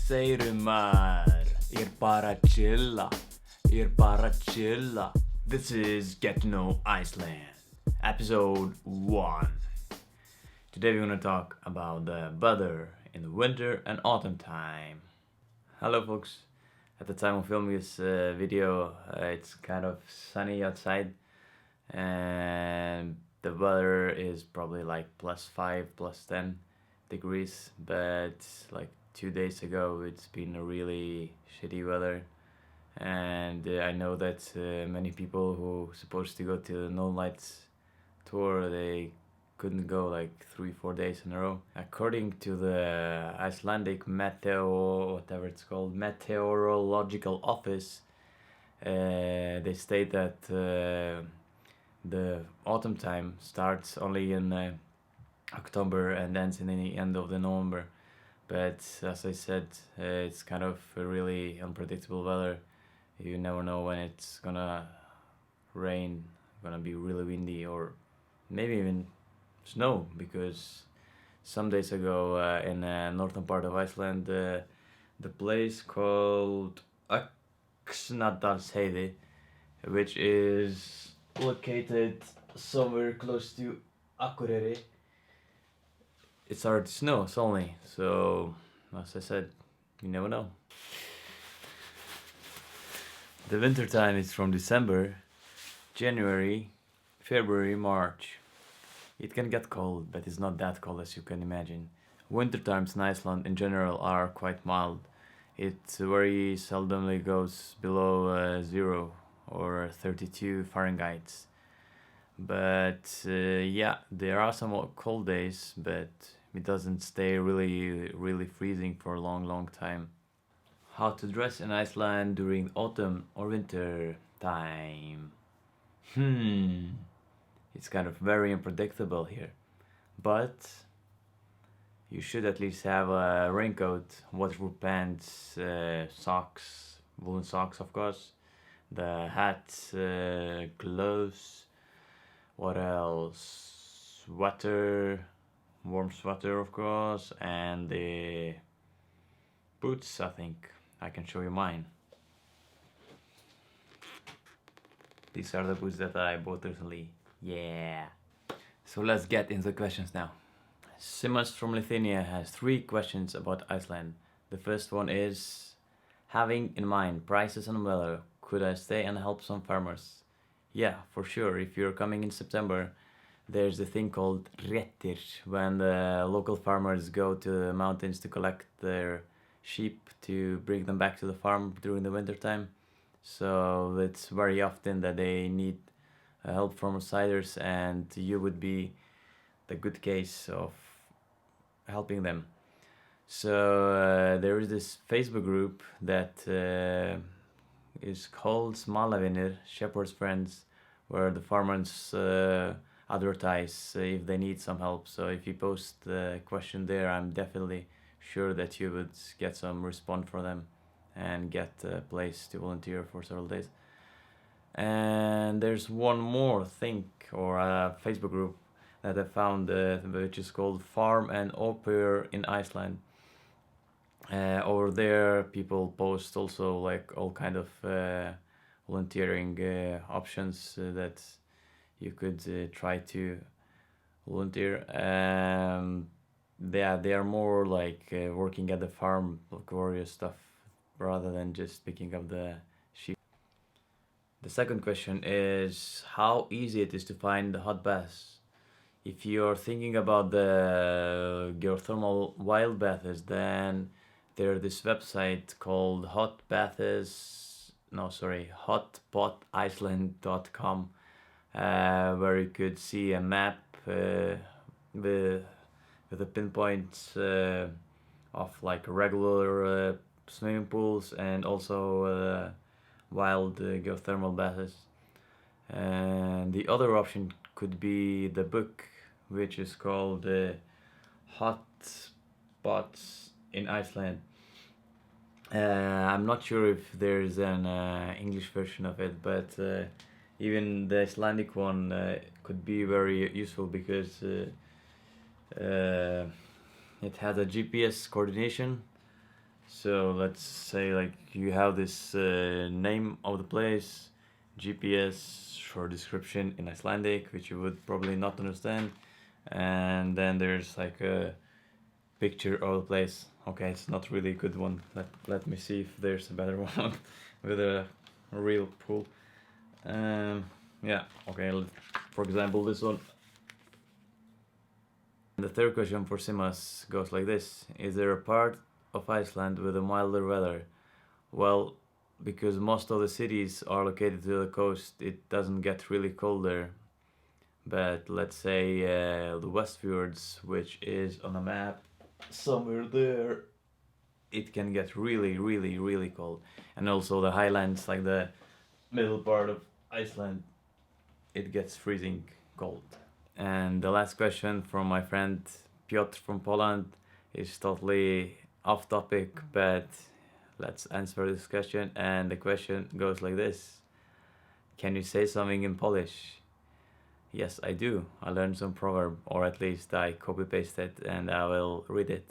Segðu maður, ég bara chilla, This is Get to Know Iceland, episode 1. Today we're gonna talk about the weather in the winter and autumn time. Hello folks, at the time of filming this video, it's kind of sunny outside and the weather is probably like +5, +10 degrees, but like 2 days ago it's been a really shitty weather, and I know that many people who supposed to go to the Northern Lights tour, they couldn't go like 3-4 days in a row. According to the Icelandic meteorological office, they state that the autumn time starts only in October and ends in the end of the November. But as I said, it's kind of a really unpredictable weather. You never know when it's gonna rain, gonna be really windy, or maybe even snow, because some days ago in the northern part of Iceland, the place called Öxnadalsheiði, which is located somewhere close to Akureyri, it started to snow suddenly. So as I said, you never know. The winter time is from December, January, February, March. It can get cold, but it's not that cold as you can imagine. Winter times in Iceland in general are quite mild. It very seldomly goes below 0 or 32 Fahrenheit. But yeah, there are some cold days, but it doesn't stay really freezing for a long time. How to dress in Iceland during autumn or winter time? It's kind of very unpredictable here, but you should at least have a raincoat, waterproof pants, socks, woolen socks of course, the hat, gloves, what else, sweater, warm sweater of course, and the boots. I think I can show you mine. These are the boots that I bought recently. Yeah. So let's get into the questions now. Simas from Lithuania has 3 questions about Iceland. The first one is, having in mind prices and weather, could I stay and help some farmers? Yeah, for sure. If you're coming in September, there's a thing called réttir, when the local farmers go to the mountains to collect their sheep to bring them back to the farm during the winter time. So it's very often that they need help from outsiders, and you would be the good case of helping them. So there is this Facebook group that is called Smalavinir, Shepherd's Friends, where the farmers advertise if they need some help. So if you post the question there, I'm definitely sure that you would get some response for them and get a place to volunteer for several days. And there's one more thing, or a Facebook group that I found, which is called Farm and Au Pair in Iceland. Over there people post also like all kind of volunteering options that you could try to volunteer. They are more like working at the farm, laborious stuff, rather than just picking up the sheep. The second question is how easy it is to find the hot baths. If you're thinking about the geothermal wild baths, then there's this website called hotpoticeland.com, where you could see a map with the pinpoints of like regular swimming pools and also wild geothermal baths. And the other option could be the book, which is called Hot Spots in Iceland. I'm not sure if there's an English version of it, but even the Icelandic one could be very useful, because it has a GPS coordination, So let's say like you have this name of the place, GPS for description in Icelandic, which you would probably not understand, and then there's like a picture of the place. Okay, it's not really a good one. Let me see if there's a better one with a real pool. Yeah, okay, for example, this one. The third question for Simas goes like this: is there a part of Iceland with a milder weather? Well, because most of the cities are located to the coast, it doesn't get really cold there. But let's say the Westfjords, which is on a map somewhere there, it can get really, really, really cold. And also the highlands, like the middle part of Iceland, it gets freezing cold. And the last question from my friend Piotr from Poland is totally off topic, but let's answer this question. And the question goes like this: can you say something in Polish? Yes, I do. I learned some proverb, or at least I copy pasted, and I will read it.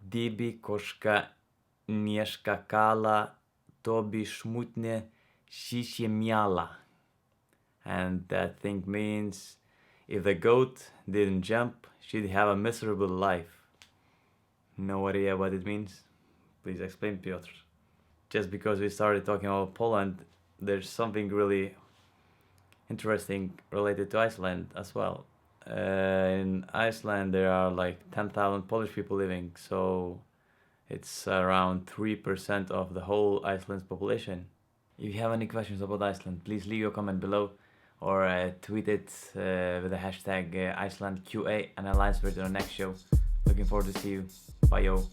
Gdyby koszka nie skakała, to by smutnie się miała. And that thing means if the goat didn't jump, she'd have a miserable life. No idea what it means? Please explain, Piotr. Just because we started talking about Poland, there's something really interesting related to Iceland as well. In Iceland, there are like 10,000 Polish people living, so it's around 3% of the whole Iceland's population. If you have any questions about Iceland, please leave your comment below or tweet it with the hashtag IcelandQA and I'll answer it in our next show. Looking forward to see you. Bye yo.